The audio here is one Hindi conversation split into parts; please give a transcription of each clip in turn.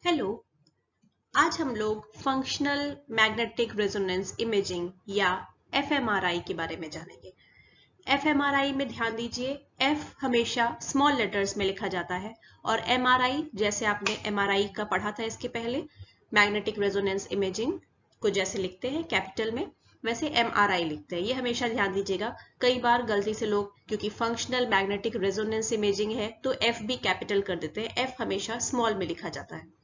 हेलो। आज हम लोग फंक्शनल मैग्नेटिक रेजोनेंस इमेजिंग या एफएमआरआई के बारे में जानेंगे। एफएमआरआई में ध्यान दीजिए, एफ हमेशा स्मॉल लेटर्स में लिखा जाता है और एमआरआई जैसे आपने एमआरआई का पढ़ा था इसके पहले, मैग्नेटिक रेजोनेंस इमेजिंग को जैसे लिखते हैं कैपिटल में, वैसे एमआरआई लिखते हैं। ये हमेशा ध्यान दीजिएगा। कई बार गलती से लोग, क्योंकि फंक्शनल मैग्नेटिक रेजोनेंस इमेजिंग है तो एफ भी कैपिटल कर देते हैं, एफ हमेशा स्मॉल में लिखा जाता है।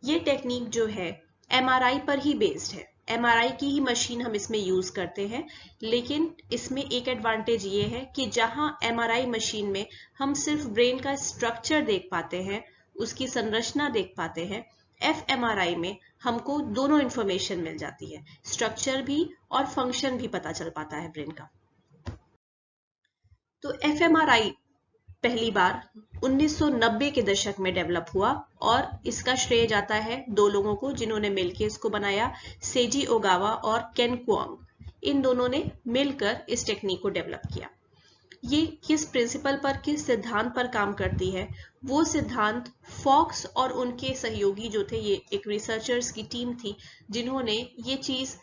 ये टेक्निक जो है एमआरआई पर ही बेस्ड है, एमआरआई की ही मशीन हम इसमें यूज करते हैं। लेकिन इसमें एक एडवांटेज ये है कि जहां एमआरआई मशीन में हम सिर्फ ब्रेन का स्ट्रक्चर देख पाते हैं, उसकी संरचना देख पाते हैं, एफएमआरआई में हमको दोनों इंफॉर्मेशन मिल जाती है, स्ट्रक्चर भी और फंक्शन भी पता चल पाता है ब्रेन का। तो एफएमआरआई पहली बार 1990 के दशक में डेवलप हुआ और इसका श्रेय जाता है दो लोगों को जिन्होंने मिलकर इसको बनाया, सेजी ओगावा और केन क्वांग। इन दोनों ने मिलकर इस टेक्निक को डेवलप किया। ये किस प्रिंसिपल पर, किस सिद्धांत पर काम करती है? वो सिद्धांत फॉक्स और उनके सहयोगी जो थे, ये एक रिसर्चर्स की टीम थी जिन्होंने ये चीज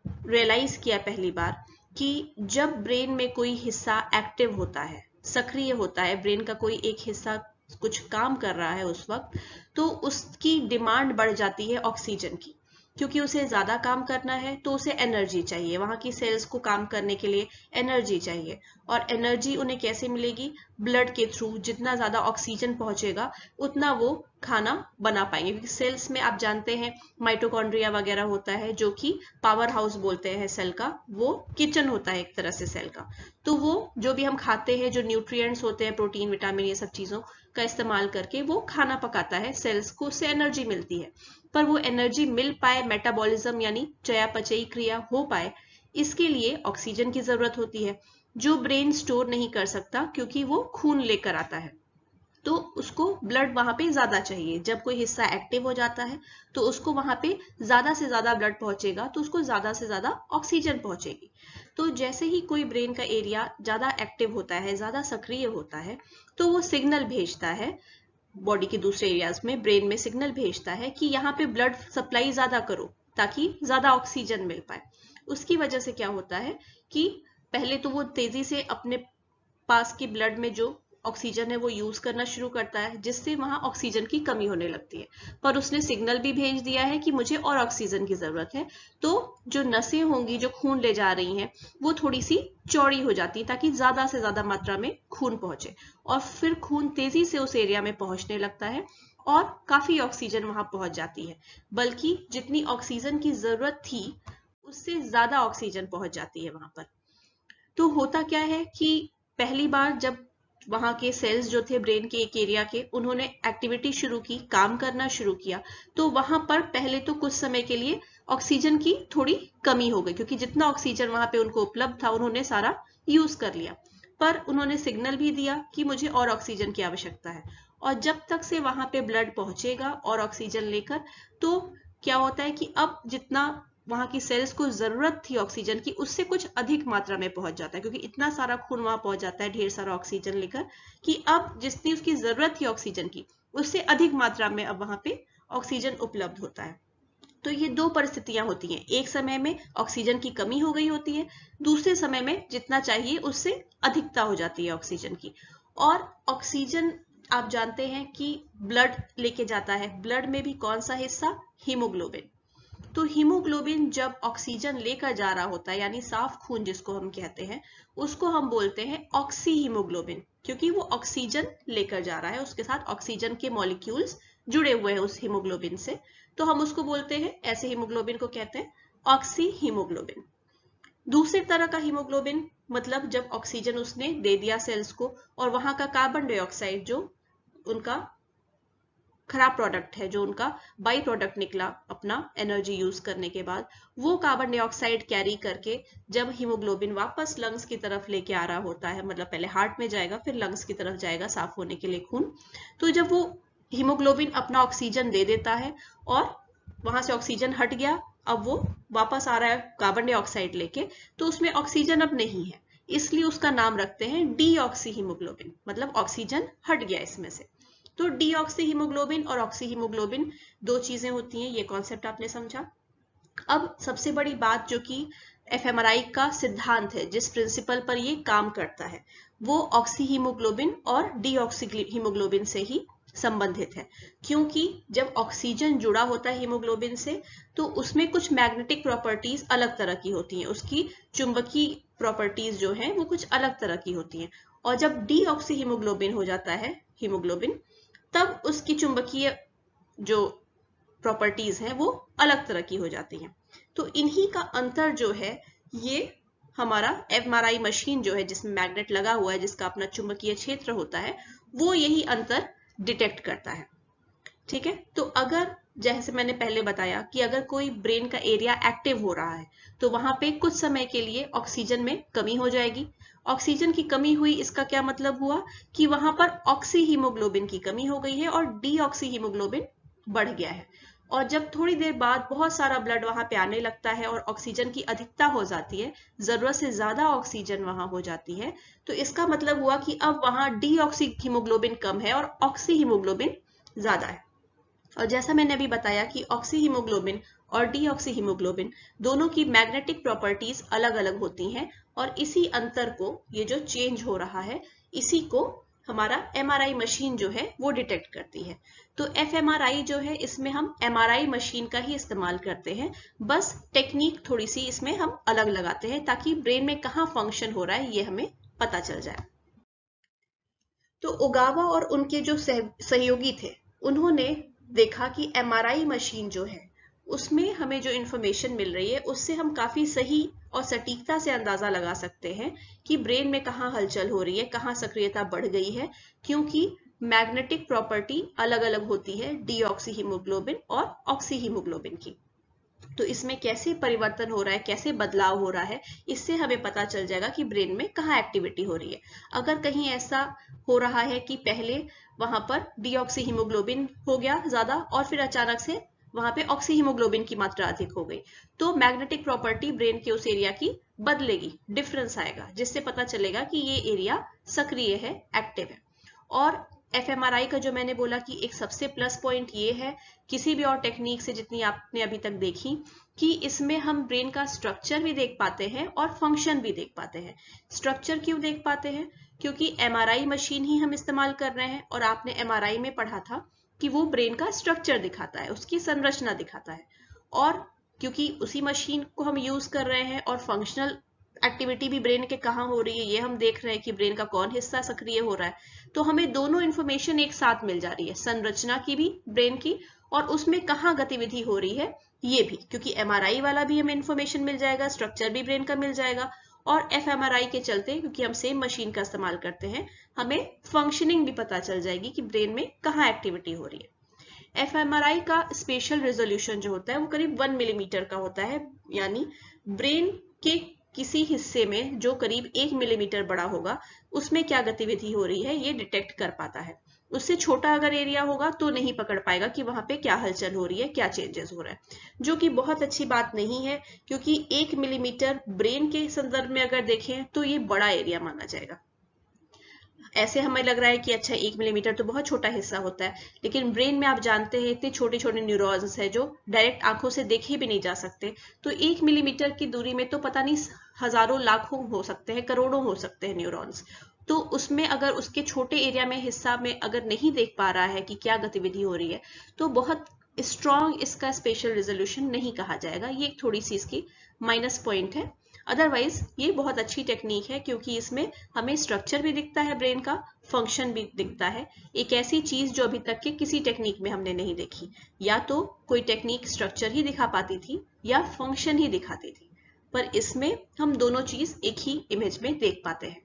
रियलाइज किया पहली बार कि जब ब्रेन में कोई हिस्सा एक्टिव होता है, सक्रिय होता है, ब्रेन का कोई एक हिस्सा कुछ काम कर रहा है उस वक्त, तो उसकी डिमांड बढ़ जाती है ऑक्सीजन की, क्योंकि उसे ज्यादा काम करना है तो उसे एनर्जी चाहिए, वहां की सेल्स को काम करने के लिए एनर्जी चाहिए। और एनर्जी उन्हें कैसे मिलेगी? ब्लड के थ्रू। जितना ज्यादा ऑक्सीजन पहुंचेगा उतना वो खाना बना पाएंगे, क्योंकि सेल्स में आप जानते हैं माइटोकॉन्ड्रिया वगैरह होता है जो कि पावर हाउस बोलते हैं सेल का, वो किचन होता है एक तरह से सेल का। तो वो जो भी हम खाते हैं, जो न्यूट्रिएंट्स होते हैं, प्रोटीन विटामिन, ये सब चीजों का इस्तेमाल करके वो खाना पकाता है, सेल्स को उससे एनर्जी मिलती है। पर वो एनर्जी मिल पाए, मेटाबॉलिज्म यानी चयापचयी क्रिया हो पाए, इसके लिए ऑक्सीजन की जरूरत होती है, जो ब्रेन स्टोर नहीं कर सकता क्योंकि वो खून लेकर आता है। तो उसको ब्लड वहां पे ज्यादा चाहिए। जब कोई हिस्सा एक्टिव हो जाता है तो उसको वहां पे ज्यादा से ज्यादा ब्लड पहुंचेगा, तो उसको ज्यादा से ज्यादा ऑक्सीजन पहुंचेगी। तो जैसे ही कोई ब्रेन का एरिया ज्यादा एक्टिव होता है, ज्यादा सक्रिय होता है, तो वो सिग्नल भेजता है बॉडी के दूसरे एरियाज में, ब्रेन में सिग्नल भेजता है कि यहाँ पे ब्लड सप्लाई ज्यादा करो ताकि ज्यादा ऑक्सीजन मिल पाए। उसकी वजह से क्या होता है कि पहले तो वो तेजी से अपने पास की ब्लड में जो ऑक्सीजन है वो यूज करना शुरू करता है, जिससे वहां ऑक्सीजन की कमी होने लगती है। पर उसने सिग्नल भी भेज दिया है कि मुझे और ऑक्सीजन की जरूरत है, तो जो नसें होंगी जो खून ले जा रही हैं वो थोड़ी सी चौड़ी हो जाती है ताकि ज्यादा से ज्यादा मात्रा में खून पहुंचे, और फिर खून तेजी से उस एरिया में पहुंचने लगता है और काफी ऑक्सीजन वहां पहुंच जाती है। बल्कि जितनी ऑक्सीजन की जरूरत थी उससे ज्यादा ऑक्सीजन पहुंच जाती है वहां पर। तो होता क्या है कि पहली बार जब वहां के सेल्स जो थे ब्रेन के एक एरिया के, उन्होंने एक्टिविटी शुरू की, काम करना शुरू किया, तो वहां पर पहले तो कुछ समय के लिए ऑक्सीजन की थोड़ी कमी हो गई, क्योंकि जितना ऑक्सीजन वहां पे उनको उपलब्ध था उन्होंने सारा यूज कर लिया। पर उन्होंने सिग्नल भी दिया कि मुझे और ऑक्सीजन की आवश्यकता है, और जब तक से वहां पे ब्लड पहुंचेगा और ऑक्सीजन लेकर, तो क्या होता है कि अब जितना वहां की सेल्स को जरूरत थी ऑक्सीजन की, उससे कुछ अधिक मात्रा में पहुंच जाता है, क्योंकि इतना सारा खून वहां पहुंच जाता है ढेर सारा ऑक्सीजन लेकर, कि अब जितनी उसकी जरूरत थी ऑक्सीजन की, उससे अधिक मात्रा में अब वहां पे ऑक्सीजन उपलब्ध होता है। तो ये दो परिस्थितियां होती हैं, एक समय में ऑक्सीजन की कमी हो गई होती है, दूसरे समय में जितना चाहिए उससे अधिकता हो जाती है ऑक्सीजन की। और ऑक्सीजन आप जानते हैं कि ब्लड लेके जाता है, ब्लड में भी कौन सा हिस्सा? हीमोग्लोबिन। तो हीमोग्लोबिन जब ऑक्सीजन लेकर जा रहा होता है, यानी साफ खून जिसको हम कहते हैं, उसको हम बोलते हैं ऑक्सी हीमोग्लोबिन, क्योंकि वो ऑक्सीजन लेकर जा रहा है, उसके साथ ऑक्सीजन के मॉलिक्यूल्स जुड़े हुए हैं उस हीमोग्लोबिन से, तो हम उसको बोलते हैं, ऐसे हीमोग्लोबिन को कहते हैं ऑक्सी हीमोग्लोबिन। दूसरी तरह का हीमोग्लोबिन मतलब जब ऑक्सीजन उसने दे दिया सेल्स को, और वहां का कार्बन डाइऑक्साइड जो उनका खराब प्रोडक्ट है, जो उनका बाई प्रोडक्ट निकला अपना एनर्जी यूज करने के बाद, वो कार्बन डाइऑक्साइड कैरी करके जब हीमोग्लोबिन वापस लंग्स की तरफ लेके आ रहा होता है, मतलब पहले हार्ट में जाएगा फिर लंग्स की तरफ जाएगा साफ होने के लिए खून, तो जब वो हीमोग्लोबिन अपना ऑक्सीजन दे देता है और वहां से ऑक्सीजन हट गया, अब वो वापस आ रहा है कार्बन डाइऑक्साइड लेके, तो उसमें ऑक्सीजन अब नहीं है, इसलिए उसका नाम रखते हैं डीऑक्सी हीमोग्लोबिन, मतलब ऑक्सीजन हट गया इसमें से। तो डीऑक्सी हीमोग्लोबिन और ऑक्सी हीमोग्लोबिन दो चीजें होती हैं, ये कॉन्सेप्ट आपने समझा। अब सबसे बड़ी बात जो कि एफएमआरआई का सिद्धांत है, जिस प्रिंसिपल पर ये काम करता है, वो ऑक्सी हीमोग्लोबिन और डीऑक्सी हीमोग्लोबिन से ही संबंधित है। क्योंकि जब ऑक्सीजन जुड़ा होता है हीमोग्लोबिन से तो उसमें कुछ मैग्नेटिक प्रॉपर्टीज अलग तरह की होती हैं, उसकी चुंबकीय प्रॉपर्टीज जो हैं वो कुछ अलग तरह की होती हैं। और जब डीऑक्सी हीमोग्लोबिन हो जाता है हीमोग्लोबिन, तब उसकी चुंबकीय जो प्रॉपर्टीज हैं वो अलग तरह की हो जाती हैं। तो इन्हीं का अंतर जो है, ये हमारा एमआरआई मशीन जो है जिसमें मैग्नेट लगा हुआ है, जिसका अपना चुंबकीय क्षेत्र होता है, वो यही अंतर डिटेक्ट करता है। ठीक है, तो अगर जैसे मैंने पहले बताया कि अगर कोई ब्रेन का एरिया एक्टिव हो रहा है तो वहां पे कुछ समय के लिए ऑक्सीजन में कमी हो जाएगी। ऑक्सीजन की कमी हुई, इसका क्या मतलब हुआ कि वहां पर ऑक्सी हीमोग्लोबिन की कमी हो गई है और डीऑक्सी हीमोग्लोबिन बढ़ गया है। और जब थोड़ी देर बाद बहुत सारा ब्लड वहां पे आने लगता है और ऑक्सीजन की अधिकता हो जाती है, जरूरत से ज्यादा ऑक्सीजन वहां हो जाती है, तो इसका मतलब हुआ कि अब वहां डीऑक्सी हीमोग्लोबिन कम है और ऑक्सी हीमोग्लोबिन ज्यादा है। और जैसा मैंने अभी बताया कि ऑक्सी हीमोग्लोबिन और डीऑक्सी हीमोग्लोबिन दोनों की मैग्नेटिक प्रॉपर्टीज अलग अलग होती हैं, और इसी अंतर को, ये जो चेंज हो रहा है, इसी को हमारा एमआरआई मशीन जो है वो डिटेक्ट करती है। तो एफएमआरआई जो है, इसमें हम एमआरआई मशीन का ही इस्तेमाल करते हैं, बस टेक्निक थोड़ी सी इसमें हम अलग लगाते हैं ताकि ब्रेन में कहाँ फंक्शन हो रहा है ये हमें पता चल जाए। तो ओगावा और उनके जो सहयोगी थे, उन्होंने देखा कि एमआरआई मशीन जो है उसमें हमें जो इंफॉर्मेशन मिल रही है उससे हम काफी सही और सटीकता से अंदाजा लगा सकते हैं कि ब्रेन में कहाँ हलचल हो रही है, कहाँ सक्रियता बढ़ गई है, क्योंकि मैग्नेटिक प्रॉपर्टी अलग अलग होती है डीऑक्सी हीमोग्लोबिन और ऑक्सी हीमोग्लोबिन की। तो इसमें कैसे परिवर्तन हो रहा है, कैसे बदलाव हो रहा है, इससे हमें पता चल जाएगा कि ब्रेन में कहाँ एक्टिविटी हो रही है। अगर कहीं ऐसा हो रहा है कि पहले वहां पर डीऑक्सी हीमोग्लोबिन हो गया ज्यादा और फिर अचानक से वहां पे ऑक्सी हीमोग्लोबिन की मात्रा अधिक हो गई, तो मैग्नेटिक प्रॉपर्टी ब्रेन के उस एरिया की बदलेगी, डिफरेंस आएगा, जिससे पता चलेगा कि ये एरिया सक्रिय है, एक्टिव है। और एफएमआरआई का जो मैंने बोला कि एक सबसे प्लस पॉइंट ये है, किसी भी और टेक्निक से जितनी आपने अभी तक देखी, कि इसमें हम ब्रेन का स्ट्रक्चर भी देख पाते हैं और फंक्शन भी देख पाते हैं। स्ट्रक्चर क्यों देख पाते हैं? क्योंकि एमआरआई मशीन ही हम इस्तेमाल कर रहे हैं, और आपने एमआरआई में पढ़ा था कि वो ब्रेन का स्ट्रक्चर दिखाता है, उसकी संरचना दिखाता है। और क्योंकि उसी मशीन को हम यूज कर रहे हैं और फंक्शनल एक्टिविटी भी ब्रेन के कहाँ हो रही है ये हम देख रहे हैं कि ब्रेन का कौन हिस्सा सक्रिय हो रहा है, तो हमें दोनों इंफॉर्मेशन एक साथ मिल जा रही है, संरचना की भी ब्रेन की और उसमें कहाँ गतिविधि हो रही है ये भी, क्योंकि एमआरआई वाला भी हमें इंफॉर्मेशन मिल जाएगा, स्ट्रक्चर भी ब्रेन का मिल जाएगा, और एफएमआरआई के चलते, क्योंकि हम सेम मशीन का इस्तेमाल करते हैं, हमें फंक्शनिंग भी पता चल जाएगी कि ब्रेन में कहाँ एक्टिविटी हो रही है। एफएमआरआई का स्पेशल रेजोल्यूशन जो होता है वो करीब 1 मिलीमीटर का होता है, यानी ब्रेन के किसी हिस्से में जो करीब 1 मिलीमीटर बड़ा होगा उसमें क्या गतिविधि हो रही है ये डिटेक्ट कर पाता है। उससे छोटा अगर एरिया होगा तो नहीं पकड़ पाएगा कि वहां पे क्या हलचल हो रही है, क्या चेंजेस हो रहा है, जो कि बहुत अच्छी बात नहीं है, क्योंकि 1 मिलीमीटर ब्रेन के संदर्भ में अगर देखें तो ये बड़ा एरिया माना जाएगा। ऐसे हमें लग रहा है कि अच्छा 1 मिलीमीटर तो बहुत छोटा हिस्सा होता है, लेकिन ब्रेन में आप जानते हैं इतने छोटे छोटे न्यूरॉन्स है जो डायरेक्ट आंखों से देखे भी नहीं जा सकते, तो 1 मिलीमीटर की दूरी में तो पता नहीं हजारों लाखों हो सकते हैं, करोड़ों हो सकते हैं न्यूरॉन्स। तो उसमें अगर उसके छोटे एरिया में हिस्सा में अगर नहीं देख पा रहा है कि क्या गतिविधि हो रही है, तो बहुत स्ट्रॉन्ग इसका स्पेशल रेजोल्यूशन नहीं कहा जाएगा। ये एक थोड़ी सी इसकी माइनस पॉइंट है। अदरवाइज ये बहुत अच्छी टेक्निक है, क्योंकि इसमें हमें स्ट्रक्चर भी दिखता है ब्रेन का, फंक्शन भी दिखता है, एक ऐसी चीज जो अभी तक के किसी टेक्निक में हमने नहीं देखी। या तो कोई टेक्निक स्ट्रक्चर ही दिखा पाती थी या फंक्शन ही दिखाती थी, पर इसमें हम दोनों चीज एक ही इमेज में देख पाते हैं।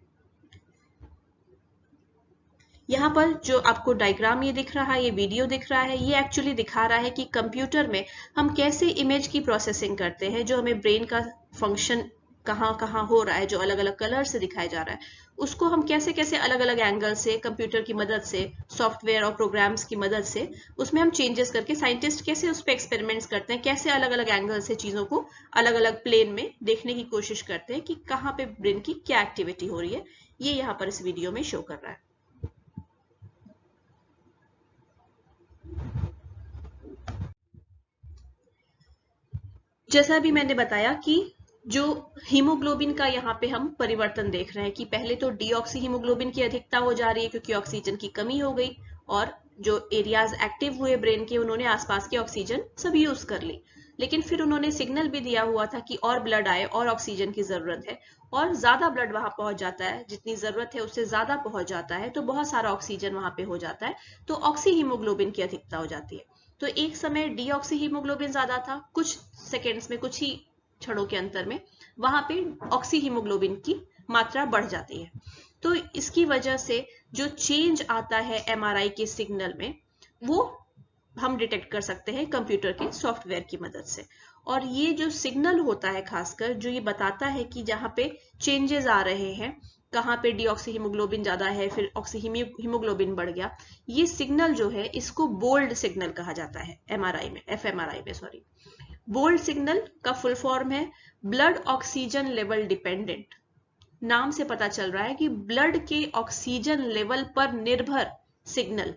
यहाँ पर जो आपको डायग्राम ये दिख रहा है, ये वीडियो दिख रहा है, ये एक्चुअली दिखा रहा है कि कंप्यूटर में हम कैसे इमेज की प्रोसेसिंग करते हैं, जो हमें ब्रेन का फंक्शन कहाँ कहाँ हो रहा है, जो अलग अलग कलर से दिखाया जा रहा है, उसको हम कैसे कैसे अलग अलग एंगल से कंप्यूटर की मदद से, सॉफ्टवेयर और प्रोग्राम्स की मदद से उसमें हम चेंजेस करके, साइंटिस्ट कैसे उस पर एक्सपेरिमेंट्स करते हैं, कैसे अलग अलग एंगल से चीजों को अलग अलग प्लेन में देखने की कोशिश करते हैं कि कहाँ पे ब्रेन की क्या एक्टिविटी हो रही है, ये यहाँ पर इस वीडियो में शो कर रहा है। जैसा भी मैंने बताया कि जो हीमोग्लोबिन का यहाँ पे हम परिवर्तन देख रहे हैं कि पहले तो डीऑक्सी हीमोग्लोबिन की अधिकता हो जा रही है क्योंकि ऑक्सीजन की कमी हो गई, और जो एरियाज एक्टिव हुए ब्रेन के उन्होंने आसपास की ऑक्सीजन सब यूज कर ली। लेकिन फिर उन्होंने सिग्नल भी दिया हुआ था कि और ब्लड आए और ऑक्सीजन की जरूरत है, और ज्यादा ब्लड वहां पहुंच जाता है, जितनी जरूरत है उससे ज्यादा पहुंच जाता है, तो बहुत सारा ऑक्सीजन वहां पे हो जाता है, तो ऑक्सी हीमोग्लोबिन की अधिकता हो जाती है। तो एक समय डीऑक्सी हीमोग्लोबिन ज्यादा था, कुछ सेकेंड्स में, कुछ ही क्षणों के अंतर में वहां पे ऑक्सी हीमोग्लोबिन की मात्रा बढ़ जाती है। तो इसकी वजह से जो चेंज आता है एमआरआई के सिग्नल में, वो हम डिटेक्ट कर सकते हैं कंप्यूटर के सॉफ्टवेयर की मदद से। और ये जो सिग्नल होता है खासकर, जो ये बताता है कि जहाँ पे चेंजेस आ रहे हैं, कहाँ पे डीऑक्सी हीमोग्लोबिन ज्यादा है, फिर ऑक्सी हीमोग्लोबिन बढ़ गया, ये सिग्नल जो है इसको बोल्ड सिग्नल कहा जाता है एमआरआई में, एफएमआरआई में सॉरी। बोल्ड सिग्नल का फुल फॉर्म है ब्लड ऑक्सीजन लेवल डिपेंडेंट। नाम से पता चल रहा है कि ब्लड के ऑक्सीजन लेवल पर निर्भर सिग्नल,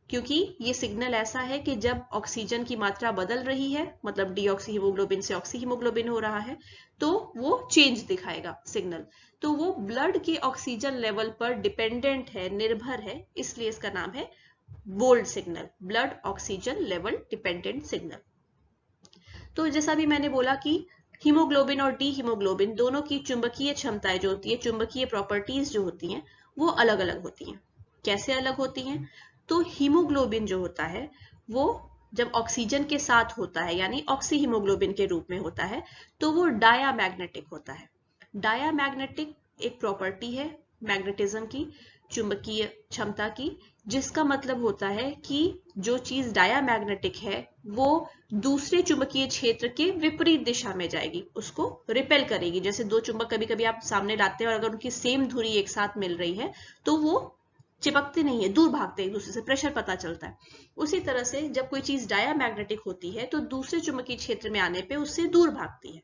क्योंकि ये सिग्नल ऐसा है कि जब ऑक्सीजन की मात्रा बदल रही है, मतलब डीऑक्सी हीमोग्लोबिन से ऑक्सी हीमोग्लोबिन हो रहा है, तो वो चेंज दिखाएगा सिग्नल। तो वो ब्लड के ऑक्सीजन लेवल पर डिपेंडेंट है, निर्भर है, इसलिए इसका नाम है BOLD signal, blood oxygen level dependent signal. तो जैसा भी मैंने बोला कि हीमोग्लोबिन और डी हीमोग्लोबिन दोनों की चुंबकीय क्षमताएं जो होती है, चुंबकीय प्रॉपर्टीज जो होती हैं, वो अलग अलग होती हैं। कैसे अलग होती हैं? तो हीमोग्लोबिन जो होता है वो जब ऑक्सीजन के साथ होता है, यानी ऑक्सी हीमोग्लोबिन के रूप में होता है, तो वो डायामैग्नेटिक होता है। डायामैग्नेटिक एक प्रॉपर्टी है मैग्नेटिज्म की, चुंबकीय क्षमता की, जिसका मतलब होता है कि जो चीज डायामैग्नेटिक है वो दूसरे चुंबकीय क्षेत्र के विपरीत दिशा में जाएगी, उसको रिपेल करेगी। जैसे दो चुंबक कभी कभी आप सामने लाते हैं और अगर उनकी सेम धुरी एक साथ मिल रही है तो वो चिपकते नहीं है, दूर भागते हैं एक दूसरे से, प्रेशर पता चलता है। उसी तरह से जब कोई चीज डायामैग्नेटिक होती है तो दूसरे चुंबकीय क्षेत्र में आने पे उससे दूर भागती है।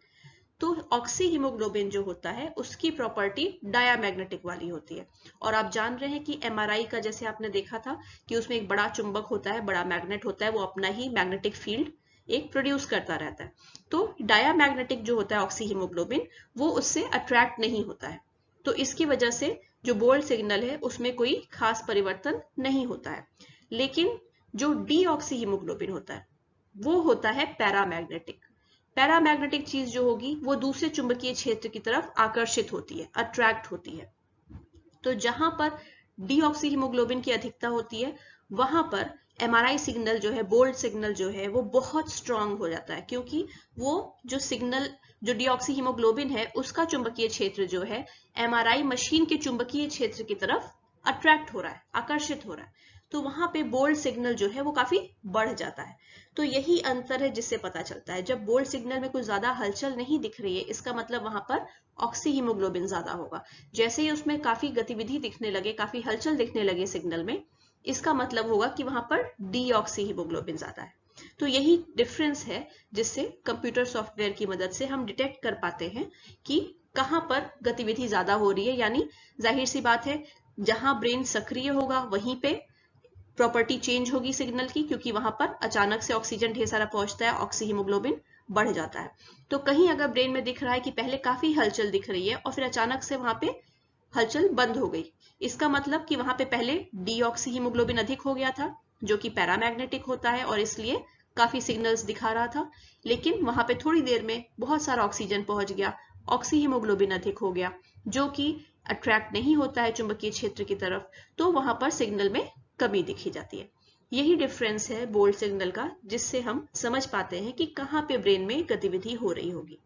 तो ऑक्सी हीमोग्लोबिन जो होता है उसकी प्रॉपर्टी डायामैग्नेटिक वाली होती है। और आप जान रहे हैं कि एमआरआई का जैसे आपने देखा था कि उसमें एक बड़ा चुंबक होता है, बड़ा मैग्नेट होता है, वो अपना ही मैग्नेटिक फील्ड एक प्रोड्यूस करता रहता है। तो डायामैग्नेटिक जो होता है ऑक्सी हीमोग्लोबिन, वो उससे अट्रैक्ट नहीं होता है। तो इसकी वजह से जो बोल्ड सिग्नल है उसमें कोई खास परिवर्तन नहीं होता है। लेकिन जो डी ऑक्सी हीमोग्लोबिन होता है वो होता है पैरामैग्नेटिक। पैरामैग्नेटिक चीज जो होगी वो दूसरे चुंबकीय क्षेत्र की तरफ आकर्षित होती है, अट्रैक्ट होती है। तो जहां पर डीऑक्सी हीमोग्लोबिन की अधिकता होती है वहां पर एमआरआई सिग्नल जो है, बोल्ड सिग्नल जो है, वो बहुत स्ट्रांग हो जाता है, क्योंकि वो जो सिग्नल जो डीऑक्सी हीमोग्लोबिन है उसका चुंबकीय क्षेत्र जो है एमआरआई मशीन के चुंबकीय क्षेत्र की तरफ अट्रैक्ट हो रहा है, आकर्षित हो रहा है। तो वहां पे बोल्ड सिग्नल जो है वो काफी बढ़ जाता है। तो यही अंतर है जिससे पता चलता है जब बोल्ड सिग्नल में कुछ ज्यादा हलचल नहीं दिख रही है, इसका मतलब वहां पर ऑक्सी हीमोग्लोबिन ज्यादा होगा। जैसे ही उसमें काफी गतिविधि दिखने लगे, काफी हलचल दिखने लगे सिग्नल में, इसका मतलब होगा कि वहां पर डीऑक्सी हीमोग्लोबिन ज्यादा है। तो यही डिफरेंस है जिससे कंप्यूटर सॉफ्टवेयर की मदद से हम डिटेक्ट कर पाते हैं कि कहां पर गतिविधि ज्यादा हो रही है। यानी जाहिर सी बात है, जहां ब्रेन सक्रिय होगा वहीं पे प्रॉपर्टी चेंज होगी सिग्नल की, क्योंकि वहां पर अचानक से ऑक्सीजन ढेर सारा पहुंचता है, ऑक्सी हीमोग्लोबिन बढ़ जाता है। तो कहीं अगर ब्रेन में दिख रहा है कि पहले काफी हलचल दिख रही है और फिर अचानक से वहां पे हलचल बंद हो गई, इसका मतलब कि वहां पे पहले डीऑक्सी हीमोग्लोबिन अधिक हो गया था, जो कि पैरामैग्नेटिक होता है और इसलिए काफी सिग्नल्स दिखा रहा था। लेकिन वहां पे थोड़ी देर में बहुत सारा ऑक्सीजन पहुंच गया, ऑक्सी हीमोग्लोबिन अधिक हो गया, जो कि अट्रैक्ट नहीं होता है चुंबकीय क्षेत्र की तरफ, तो वहां पर सिग्नल में कमी दिखी जाती है। यही डिफरेंस है बोल्ड सिग्नल का, जिससे हम समझ पाते हैं कि कहां पे ब्रेन में गतिविधि हो रही होगी।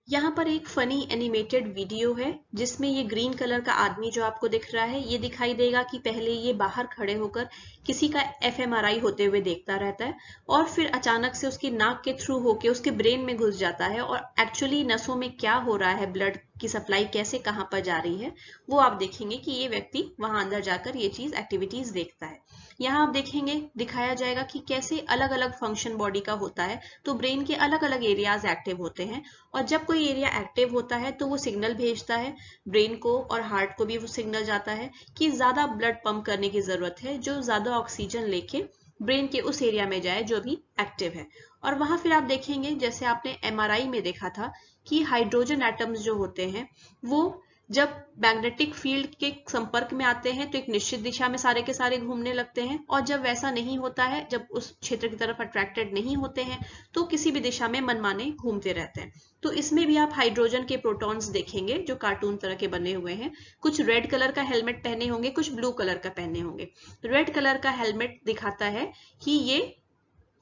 यहाँ पर एक फनी एनिमेटेड वीडियो है जिसमें ये ग्रीन कलर का आदमी जो आपको दिख रहा है, ये दिखाई देगा कि पहले ये बाहर खड़े होकर किसी का एफएमआरआई होते हुए देखता रहता है और फिर अचानक से उसकी नाक के थ्रू होके उसके ब्रेन में घुस जाता है और एक्चुअली नसों में क्या हो रहा है, ब्लड की सप्लाई कैसे कहाँ पर जा रही है, वो आप देखेंगे कि ये व्यक्ति वहां अंदर जाकर ये चीज एक्टिविटीज देखता है। यहाँ आप देखेंगे, दिखाया जाएगा कि कैसे अलग अलग फंक्शन बॉडी का होता है। तो ब्रेन के अलग अलग एरियाज एक्टिव होते हैं और जब कोई एरिया एक्टिव होता है तो वो सिग्नल भेजता है ब्रेन को, और हार्ट को भी वो सिग्नल जाता है कि ज्यादा ब्लड पंप करने की जरूरत है, जो ज्यादा ऑक्सीजन लेके ब्रेन के उस एरिया में जाए जो भी एक्टिव है। और वहां फिर आप देखेंगे जैसे आपने एमआरआई में देखा था कि हाइड्रोजन एटम्स जो होते हैं वो जब मैग्नेटिक फील्ड के संपर्क में आते हैं तो एक निश्चित दिशा में सारे के सारे घूमने लगते हैं, और जब वैसा नहीं होता है, जब उस क्षेत्र की तरफ अट्रैक्टेड नहीं होते हैं तो किसी भी दिशा में मनमाने घूमते रहते हैं। तो इसमें भी आप हाइड्रोजन के प्रोटॉन्स देखेंगे जो कार्टून तरह के बने हुए हैं। कुछ रेड कलर का हेलमेट पहने होंगे, कुछ ब्लू कलर का पहने होंगे। रेड कलर का हेलमेट दिखाता है कि ये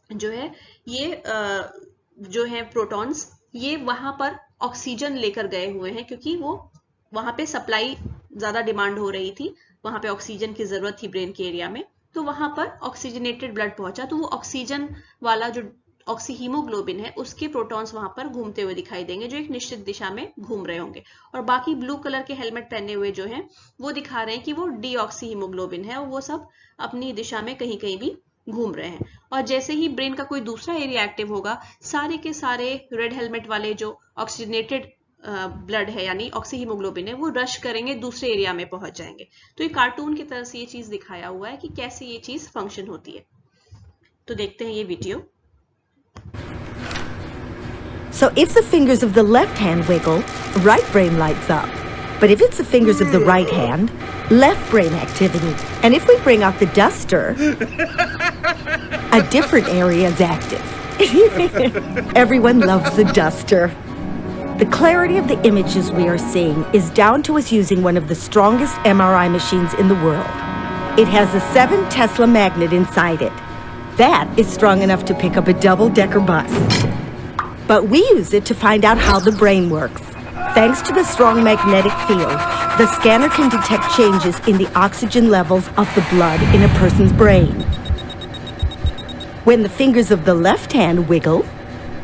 जो है ये जो है प्रोटॉन्स, ये वहां पर ऑक्सीजन लेकर गए हुए हैं, क्योंकि वो वहां पे सप्लाई ज्यादा डिमांड हो रही थी, वहां पे ऑक्सीजन की जरूरत थी ब्रेन के एरिया में, तो वहां पर ऑक्सीजनेटेड ब्लड पहुंचा, तो वो ऑक्सीजन वाला जो ऑक्सीहीमोग्लोबिन है उसके प्रोटॉन्स वहां पर घूमते हुए दिखाई देंगे जो एक निश्चित दिशा में घूम रहे होंगे। और बाकी ब्लू कलर के हेलमेट पहने हुए जो हैं वो दिखा रहे हैं कि वो डीऑक्सीहीमोग्लोबिन है और वो सब अपनी दिशा में कहीं कहीं भी घूम रहे हैं। और जैसे ही ब्रेन का कोई दूसरा एरिया एक्टिव होगा, सारे के सारे रेड हेलमेट वाले जो ऑक्सीजनेटेड ब्लड है यानी ऑक्सीहीमोग्लोबिन है वो रश करेंगे, दूसरे एरिया में पहुंच जाएंगे। तो ये कार्टून की तरह से ये चीज दिखाया हुआ है कि कैसे ये चीज फंक्शन होती है। तो देखते हैं ये video. So if the fingers of the left hand wiggle, right brain lights up. But if it's the fingers of the right hand, left brain activity. And if we bring out the duster, a different area is active. Everyone loves the duster. The clarity of the images we are seeing is down to us using one of the strongest MRI machines in the world. It has a 7 Tesla magnet inside it. That is strong enough to pick up a double-decker bus. But we use it to find out how the brain works. Thanks to the strong magnetic field, the scanner can detect changes in the oxygen levels of the blood in a person's brain. When the fingers of the left hand wiggle,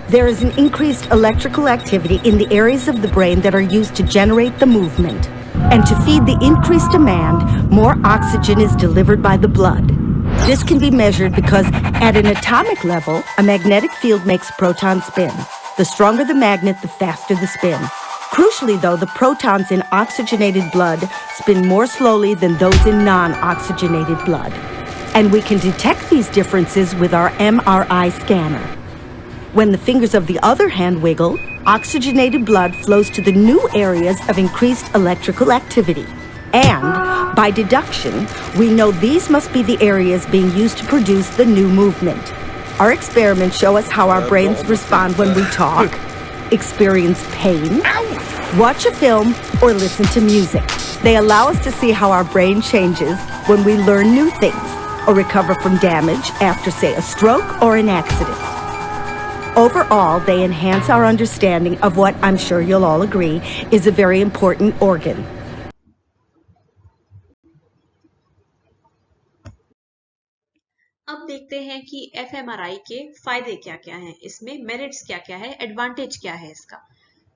there is an increased electrical activity in the areas of the brain that are used to generate the movement. And to feed the increased demand, more oxygen is delivered by the blood. This can be measured because at an atomic level, a magnetic field makes protons spin. The stronger the magnet, the faster the spin. Crucially, though, the protons in oxygenated blood spin more slowly than those in non-oxygenated blood. And we can detect these differences with our MRI scanner. When the fingers of the other hand wiggle, oxygenated blood flows to the new areas of increased electrical activity. And, by deduction, we know these must be the areas being used to produce the new movement. Our experiments show us how our brains respond when we talk, experience pain, watch a film, or listen to music. They allow us to see how our brain changes when we learn new things or recover from damage after, say, a stroke or an accident. Overall, they enhance our understanding of what, I'm sure you'll all agree, is a very important organ. अब देखते हैं कि एफएमआरआई के फायदे क्या क्या हैं, इसमें मेरिट्स क्या क्या है, एडवांटेज क्या है इसका।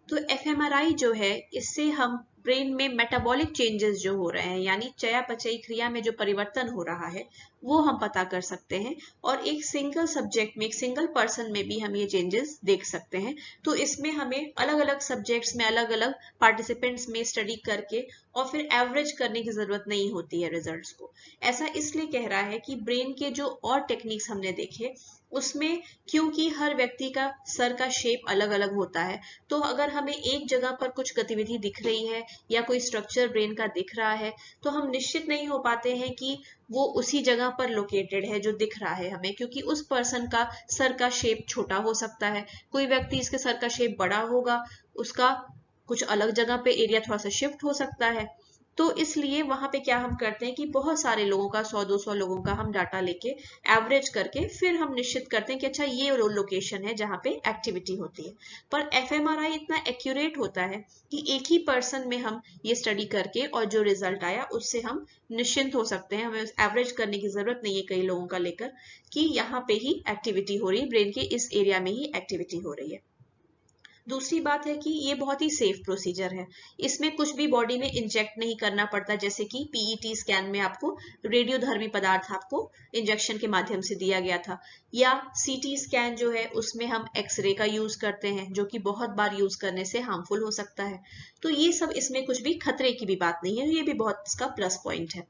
तो एफएमआरआई जो है इससे हम ब्रेन में मेटाबॉलिक चेंजेस जो हो रहे हैं यानी चयापचयी क्रिया में जो परिवर्तन हो रहा है वो हम पता कर सकते हैं, और एक सिंगल सब्जेक्ट में, एक सिंगल पर्सन में भी हम ये चेंजेस देख सकते हैं। तो इसमें हमें अलग अलग सब्जेक्ट्स में अलग अलग पार्टिसिपेंट्स में स्टडी करके और फिर एवरेज करने की जरूरत नहीं होती है रिजल्ट्स को। ऐसा इसलिए कह रहा है कि ब्रेन के जो और टेक्निक्स हमने देखे उसमें क्योंकि हर व्यक्ति का सर का शेप अलग अलग होता है, तो अगर हमें एक जगह पर कुछ गतिविधि दिख रही है या कोई स्ट्रक्चर ब्रेन का दिख रहा है तो हम निश्चित नहीं हो पाते हैं कि वो उसी जगह पर लोकेटेड है जो दिख रहा है हमें, क्योंकि उस पर्सन का सर का शेप छोटा हो सकता है, कोई व्यक्ति इसके सर का शेप बड़ा होगा, उसका कुछ अलग जगह पे एरिया थोड़ा सा शिफ्ट हो सकता है। तो इसलिए वहां पे क्या हम करते हैं कि बहुत सारे लोगों का 100-200 लोगों का हम डाटा लेके एवरेज करके फिर हम निश्चित करते हैं कि अच्छा ये लोकेशन है जहां पे एक्टिविटी होती है। पर एफएमआरआई इतना एक्यूरेट होता है कि एक ही पर्सन में हम ये स्टडी करके और जो रिजल्ट आया उससे हम निश्चिंत हो सकते हैं, हमें एवरेज करने की जरूरत नहीं है कई लोगों का लेकर कि यहाँ पे ही एक्टिविटी हो रही है, ब्रेन के इस एरिया में ही एक्टिविटी हो रही है। दूसरी बात है कि ये बहुत ही सेफ प्रोसीजर है, इसमें कुछ भी बॉडी में इंजेक्ट नहीं करना पड़ता, जैसे कि पीईटी स्कैन में आपको रेडियोधर्मी पदार्थ आपको इंजेक्शन के माध्यम से दिया गया था, या सीटी स्कैन जो है उसमें हम एक्सरे का यूज करते हैं जो कि बहुत बार यूज करने से हार्मफुल हो सकता है। तो ये सब इसमें कुछ भी खतरे की भी बात नहीं है, ये भी बहुत इसका प्लस पॉइंट है।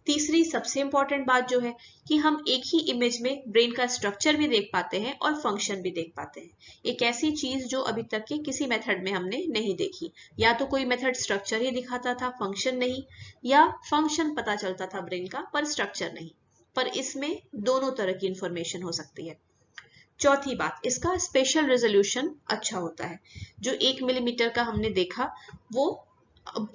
तीसरी सबसे इंपॉर्टेंट बात जो है कि हम एक ही इमेज में ब्रेन का स्ट्रक्चर भी देख पाते हैं और फंक्शन भी देख पाते हैं। एक ऐसी चीज जो अभी तक के किसी मेथड में हमने नहीं देखी। या तो कोई मेथड स्ट्रक्चर ही दिखाता था, फंक्शन नहीं, या फंक्शन पता चलता था ब्रेन का पर स्ट्रक्चर नहीं। पर इसमें दोनों तरह की इंफॉर्मेशन हो सकती है। चौथी बात, इसका स्पेशल रेजोल्यूशन अच्छा होता है। जो 1 मिलीमीटर का हमने देखा वो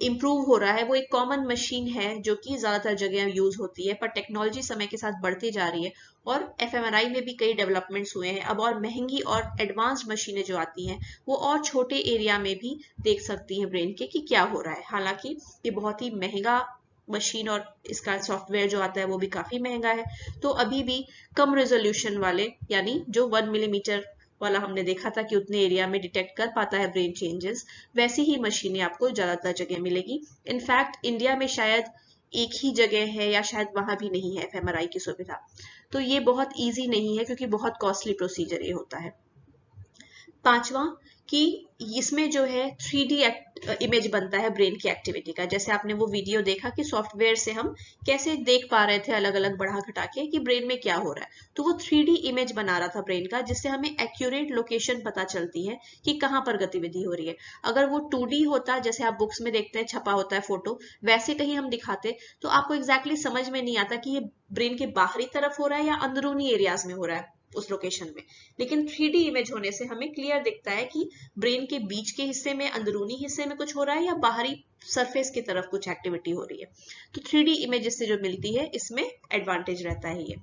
इम्प्रूव हो रहा है। वो एक कॉमन मशीन है जो कि ज्यादातर जगह यूज होती है, पर टेक्नोलॉजी समय के साथ बढ़ती जा रही है और एफएमआरआई में भी कई डेवलपमेंट्स हुए हैं। अब और महंगी और एडवांस्ड मशीनें जो आती हैं वो और छोटे एरिया में भी देख सकती हैं ब्रेन के कि क्या हो रहा है। हालांकि ये बहुत ही महंगा मशीन और इसका सॉफ्टवेयर जो आता है वो भी काफी महंगा है। तो अभी भी कम रेजोल्यूशन वाले, यानी जो 1 मिलीमीटर वाला हमने देखा था कि उतने एरिया में डिटेक्ट कर पाता है ब्रेन चेंजेस, वैसी ही मशीनें आपको ज्यादातर जगह मिलेगी। इनफैक्ट इंडिया में शायद एक ही जगह है या शायद वहां भी नहीं है एफएमआरआई की सुविधा। तो ये बहुत इजी नहीं है क्योंकि बहुत कॉस्टली प्रोसीजर ये होता है। पांचवा कि इसमें जो है 3D इमेज बनता है ब्रेन की एक्टिविटी का। जैसे आपने वो वीडियो देखा कि सॉफ्टवेयर से हम कैसे देख पा रहे थे अलग अलग बढ़ा घटा के कि ब्रेन में क्या हो रहा है। तो वो 3D इमेज बना रहा था ब्रेन का, जिससे हमें एक्यूरेट लोकेशन पता चलती है कि कहाँ पर गतिविधि हो रही है। अगर वो 2D होता, जैसे आप बुक्स में देखते हैं छपा होता है फोटो, वैसे कहीं हम दिखाते तो आपको एग्जैक्टली समझ में नहीं आता कि ये ब्रेन के बाहरी तरफ हो रहा है या अंदरूनी एरियाज में हो रहा है उस लोकेशन में। लेकिन 3D इमेज होने से हमें क्लियर दिखता है कि ब्रेन के बीच के हिस्से में, अंदरूनी हिस्से में कुछ हो रहा है या बाहरी सरफेस की तरफ कुछ एक्टिविटी हो रही है। तो 3D इमेज से जो मिलती है इसमें एडवांटेज रहता है ये।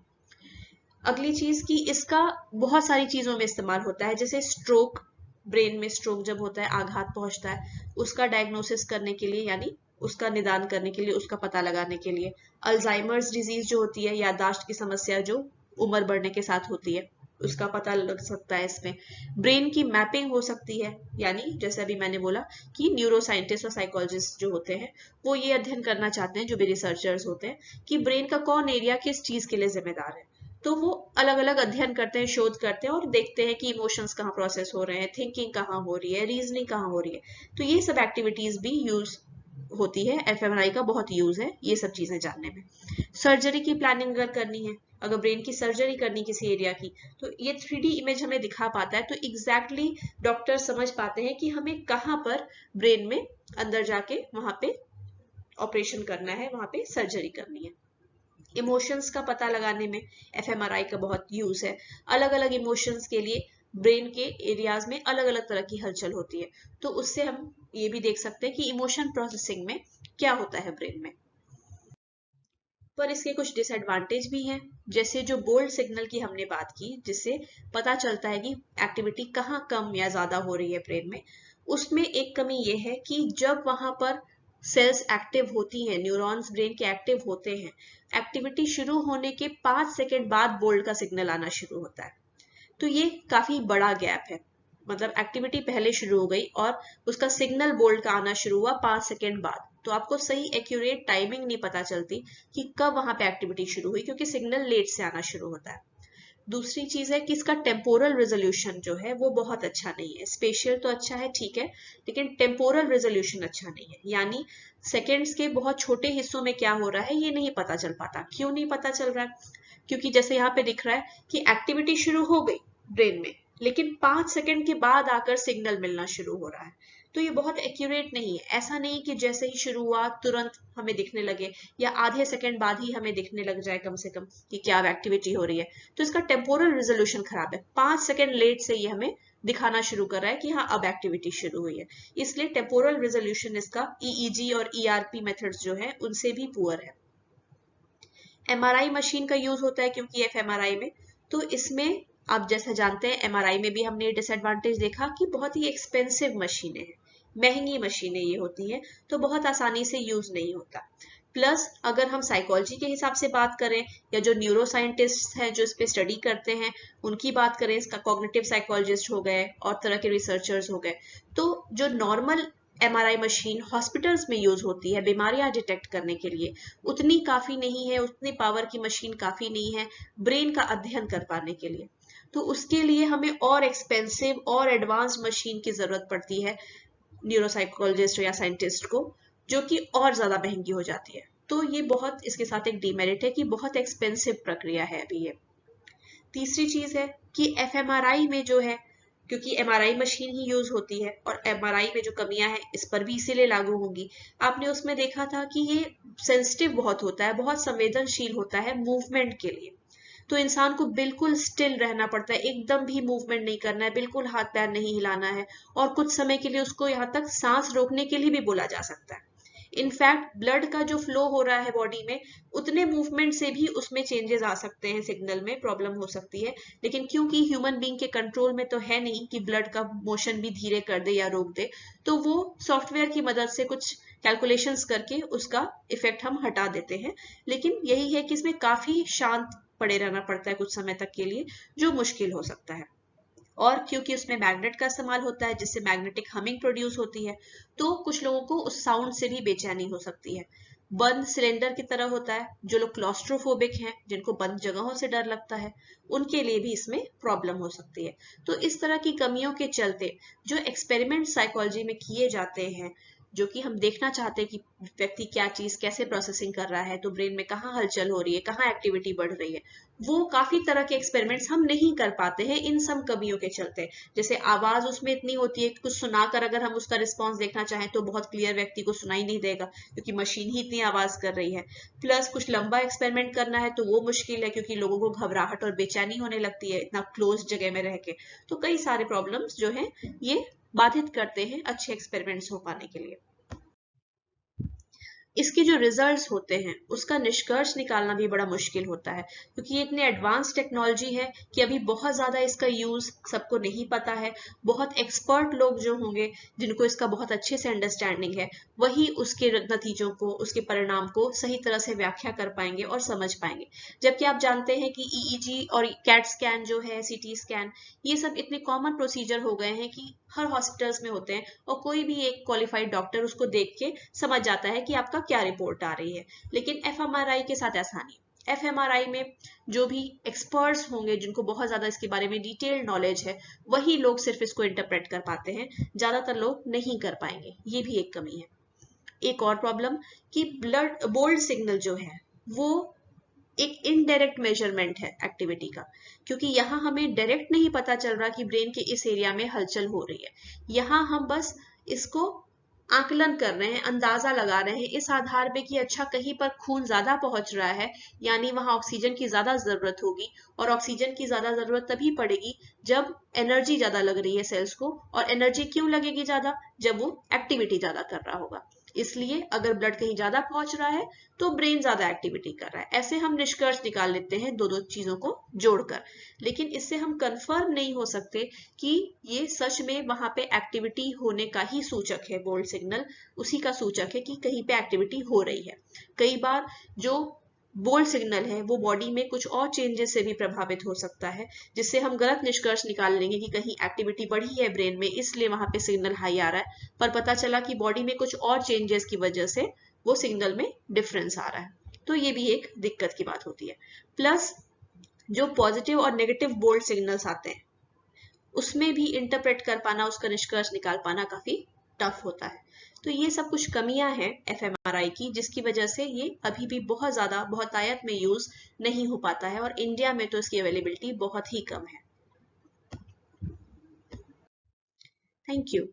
अगली चीज कि इसका बहुत सारी चीजों में इस्तेमाल होता है, जैसे स्ट्रोक, ब्रेन में स्ट्रोक जब होता है, आघात पहुंचता है, उसका डायग्नोसिस करने के लिए, यानी उसका निदान करने के लिए, उसका पता लगाने के लिए। अल्जाइमर्स डिजीज जो होती है, याददाश्त की समस्या जो उम्र बढ़ने के साथ होती है, उसका पता लग सकता है इसमें। ब्रेन की मैपिंग हो सकती है, यानी जैसे अभी मैंने बोला कि न्यूरो साइंटिस्ट और साइकोलॉजिस्ट जो होते हैं वो ये अध्ययन करना चाहते हैं, जो भी रिसर्चर्स होते हैं, कि ब्रेन का कौन एरिया किस चीज के लिए जिम्मेदार है। तो वो अलग अलग अध्ययन करते हैं, शोध करते हैं और देखते हैं कि इमोशंस कहाँ प्रोसेस हो रहे हैं, थिंकिंग कहाँ हो रही है, रीजनिंग कहाँ हो रही है। तो ये सब एक्टिविटीज भी यूज होती है, एफएमआरआई का बहुत यूज है ये सब चीजें जानने में। सर्जरी की प्लानिंग अगर करनी है, अगर ब्रेन की सर्जरी करनी किसी एरिया की, तो ये 3D इमेज हमें दिखा पाता है। तो एग्जैक्टली डॉक्टर समझ पाते हैं कि हमें कहाँ पर ब्रेन में अंदर जाके वहां पे ऑपरेशन करना है, वहां पे सर्जरी करनी है। इमोशंस का पता लगाने में एफएमआरआई का बहुत यूज है। अलग अलग इमोशंस के लिए ब्रेन के एरियाज में अलग अलग तरह की हलचल होती है, तो उससे हम ये भी देख सकते हैं कि इमोशन प्रोसेसिंग में क्या होता है ब्रेन में। पर इसके कुछ डिसएडवांटेज भी हैं, जैसे जो बोल्ड सिग्नल की हमने बात की, जिससे पता चलता है कि एक्टिविटी कहाँ कम या ज्यादा हो रही है ब्रेन में। उसमें एक कमी ये है कि जब वहां पर सेल्स एक्टिव होती हैं, न्यूरॉन्स ब्रेन के एक्टिव होते हैं, एक्टिविटी शुरू होने के 5 सेकेंड बाद बोल्ड का सिग्नल आना शुरू होता है। तो ये काफी बड़ा गैप है, मतलब एक्टिविटी पहले शुरू हो गई और उसका सिग्नल बोल्ड का आना शुरू हुआ 5 सेकेंड बाद। तो आपको सही एक्यूरेट टाइमिंग नहीं पता चलती कि कब वहां पे एक्टिविटी शुरू हुई, क्योंकि सिग्नल लेट से आना शुरू होता है। दूसरी चीज है कि इसका टेम्पोरल रेजोल्यूशन जो है वो बहुत अच्छा नहीं है। स्पेशियल तो अच्छा है, ठीक है, लेकिन टेम्पोरल रेजोल्यूशन अच्छा नहीं है, यानी सेकेंड्स के बहुत छोटे हिस्सों में क्या हो रहा है ये नहीं पता चल पाता। क्यों नहीं पता चल रहा है? क्योंकि जैसे यहाँ पे दिख रहा है कि एक्टिविटी शुरू हो गई ब्रेन में, लेकिन 5 सेकेंड के बाद आकर सिग्नल मिलना शुरू हो रहा है। तो ये बहुत एक्यूरेट नहीं है। ऐसा नहीं कि जैसे ही शुरू हुआ तुरंत हमें दिखने लगे, या आधे सेकंड बाद ही हमें दिखने लग जाए कम से कम कि क्या एक्टिविटी हो रही है। तो इसका टेम्पोरल रेजोल्यूशन खराब है। 5 सेकंड लेट से ये हमें दिखाना शुरू कर रहा है कि हाँ अब एक्टिविटी शुरू हुई है। इसलिए टेम्पोरल रेजोल्यूशन इसका EEG और ERP मेथड्स जो है उनसे भी पुअर है। MRI मशीन का यूज होता है क्योंकि FMRI में, तो इसमें आप जैसा जानते हैं MRI में भी हमने डिसएडवांटेज देखा कि बहुत ही एक्सपेंसिव मशीनें हैं, महंगी मशीनें ये होती हैं, तो बहुत आसानी से यूज नहीं होता। प्लस अगर हम साइकोलॉजी के हिसाब से बात करें, या जो न्यूरो साइंटिस्ट हैं जो इस पे स्टडी करते हैं उनकी बात करें, इसका कॉग्निटिव साइकोलॉजिस्ट हो गए और तरह के रिसर्चर्स हो गए, तो जो नॉर्मल MRI मशीन हॉस्पिटल्स में यूज होती है बीमारियां डिटेक्ट करने के लिए, उतनी काफी नहीं है, उतनी पावर की मशीन काफी नहीं है ब्रेन का अध्ययन कर पाने के लिए। तो उसके लिए हमें और एक्सपेंसिव और एडवांस मशीन की जरूरत पड़ती है न्यूरोसाइकोलॉजिस्ट या साइंटिस्ट को, जो कि और ज्यादा महंगी हो जाती है। तो ये बहुत इसके साथ एक डीमेरिट है कि बहुत एक्सपेंसिव प्रक्रिया है अभी ये। तीसरी चीज है कि एफएमआरआई में जो है, क्योंकि एमआरआई मशीन ही यूज होती है और एमआरआई में जो कमियां हैं इस पर भी इसीलिए लागू होंगी। आपने उसमें देखा था कि ये सेंसिटिव बहुत होता है, बहुत संवेदनशील होता है मूवमेंट के लिए। तो इंसान को बिल्कुल स्टिल रहना पड़ता है, एकदम भी मूवमेंट नहीं करना है, बिल्कुल हाथ पैर नहीं हिलाना है, और कुछ समय के लिए उसको यहाँ तक सांस रोकने के लिए भी बोला जा सकता है। इनफैक्ट ब्लड का जो फ्लो हो रहा है बॉडी में, उतने मूवमेंट से भी उसमें चेंजेस आ सकते हैं, सिग्नल में प्रॉब्लम हो सकती है। लेकिन क्योंकि ह्यूमन बीइंग के कंट्रोल में तो है नहीं कि ब्लड का मोशन भी धीरे कर दे या रोक दे, तो वो सॉफ्टवेयर की मदद से कुछ कैलकुलेशंस करके उसका इफेक्ट हम हटा देते हैं। लेकिन यही है कि इसमें काफी शांत पड़े रहना पड़ता है कुछ समय तक के लिए, जो मुश्किल हो सकता है। और क्योंकि उसमें मैग्नेट का इस्तेमाल होता है जिससे मैग्नेटिक हमिंग प्रोड्यूस होती है, तो कुछ लोगों को उस साउंड से भी बेचैनी हो सकती है। बंद सिलेंडर की तरह होता है, जो लोग क्लॉस्ट्रोफोबिक हैं, जिनको बंद जगहों से डर लगता है, उनके लिए भी इसमें प्रॉब्लम हो सकती है। तो इस तरह की कमियों के चलते जो एक्सपेरिमेंट साइकोलॉजी में किए जाते हैं, जो कि हम देखना चाहते हैं कि व्यक्ति क्या चीज कैसे प्रोसेसिंग कर रहा है, तो ब्रेन में कहाँ हलचल हो रही है, कहाँ एक्टिविटी बढ़ रही है, वो काफी तरह के एक्सपेरिमेंट्स हम नहीं कर पाते हैं इन सब कमियों के चलते। जैसे आवाज उसमें इतनी होती है, कुछ सुनाकर अगर हम उसका रिस्पॉन्स देखना चाहें तो बहुत क्लियर व्यक्ति को सुनाई नहीं देगा, क्योंकि मशीन ही इतनी आवाज कर रही है। प्लस कुछ लंबा एक्सपेरिमेंट करना है तो वो मुश्किल है, क्योंकि लोगों को घबराहट और बेचैनी होने लगती है इतना क्लोज जगह में रह के। तो कई सारे प्रॉब्लम्स जो है ये बाधित करते हैं अच्छे एक्सपेरिमेंट्स हो पाने के लिए। इसके जो रिजल्ट्स होते हैं उसका निष्कर्ष निकालना भी बड़ा मुश्किल होता है, क्योंकि ये इतनी एडवांस टेक्नोलॉजी है कि अभी बहुत ज्यादा इसका यूज सबको नहीं पता है। बहुत एक्सपर्ट लोग जो होंगे, जिनको इसका बहुत अच्छे से अंडरस्टैंडिंग है, वही उसके नतीजों को, उसके परिणाम को सही तरह से व्याख्या कर पाएंगे और समझ पाएंगे। जबकि आप जानते हैं कि ईईजी और कैट स्कैन जो है, सीटी स्कैन, ये सब इतने कॉमन प्रोसीजर हो गए हैं कि हर हॉस्पिटल्स में होते हैं, और कोई भी एक क्वालिफाइड डॉक्टर उसको देख के समझ जाता है कि आपका क्या रिपोर्ट आ रही है। लेकिन एफएमआरआई के साथ ऐसा नहीं। एफएमआरआई में जो भी एक्सपर्ट्स होंगे, जिनको बहुत ज्यादा इसके बारे में डिटेल्ड नॉलेज है, वही लोग सिर्फ इसको इंटरप्रेट कर पाते हैं, ज्यादातर लोग नहीं कर पाएंगे। ये भी एक कमी है। एक और प्रॉब्लम कि ब्लड बोल्ड सिग्नल जो है वो एक इनडायरेक्ट मेजरमेंट है एक्टिविटी का, क्योंकि यहाँ हमें डायरेक्ट नहीं पता चल रहा कि ब्रेन के इस एरिया में हलचल हो रही है। यहाँ हम बस इसको आकलन कर रहे हैं, अंदाजा लगा रहे हैं इस आधार पे कि अच्छा कहीं पर खून ज्यादा पहुंच रहा है, यानी वहां ऑक्सीजन की ज्यादा जरूरत होगी, और ऑक्सीजन की ज्यादा जरूरत तभी पड़ेगी जब एनर्जी ज्यादा लग रही है सेल्स को। और एनर्जी क्यों लगेगी ज्यादा? जब वो एक्टिविटी ज्यादा कर रहा होगा। इसलिए अगर ब्लड कहीं ज्यादा पहुंच रहा है तो ब्रेन ज्यादा एक्टिविटी कर रहा है। ऐसे हम निष्कर्ष निकाल लेते हैं दो दो चीजों को जोड़कर, लेकिन इससे हम कंफर्म नहीं हो सकते कि ये सच में वहां पे एक्टिविटी होने का ही सूचक है। बोल्ड सिग्नल उसी का सूचक है कि कहीं पे एक्टिविटी हो रही है। कई बार जो बोल्ड सिग्नल है वो बॉडी में कुछ और चेंजेस से भी प्रभावित हो सकता है, जिससे हम गलत निष्कर्ष निकाल लेंगे कि कहीं एक्टिविटी बढ़ी है ब्रेन में, इसलिए वहां पे सिग्नल हाई आ रहा है, पर पता चला कि बॉडी में कुछ और चेंजेस की वजह से वो सिग्नल में डिफरेंस आ रहा है। तो ये भी एक दिक्कत की बात होती है। प्लस जो पॉजिटिव और नेगेटिव बोल्ड सिग्नल्स आते हैं उसमें भी इंटरप्रेट कर पाना, उसका निष्कर्ष निकाल पाना काफी टफ होता है। तो ये सब कुछ कमियां हैं एफएमआरआई की, जिसकी वजह से ये अभी भी बहुत ज्यादा बहुतायत में यूज नहीं हो पाता है, और इंडिया में तो इसकी अवेलेबिलिटी बहुत ही कम है। Thank you.